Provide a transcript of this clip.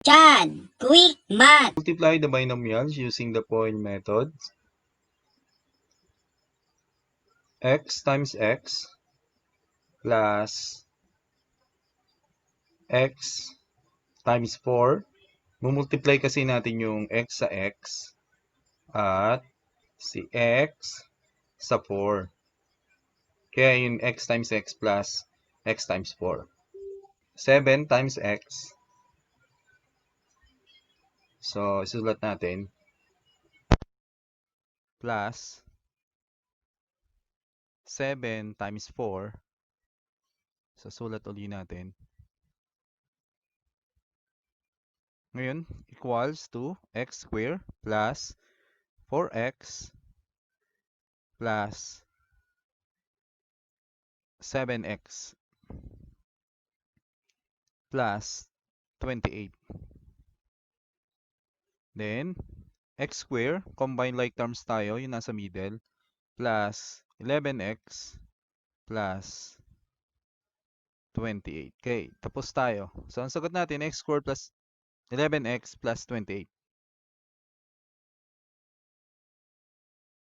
Chan, quick math. Multiply the binomials using the point method. X times x plus x times 4. Mumultiply kasi natin yung x sa x at si x sa 4. Kaya yung x times x plus x times 4. 7 times x. So, isulat natin. Plus 7 times 4. So, sulat ulit natin. Ngayon, equals to x squared plus 4x plus 7x plus 28. Then, x squared, combine like terms tayo, yung nasa middle, plus 11x plus 28. Okay, tapos tayo. So, ang sagot natin, x squared plus 11x plus 28.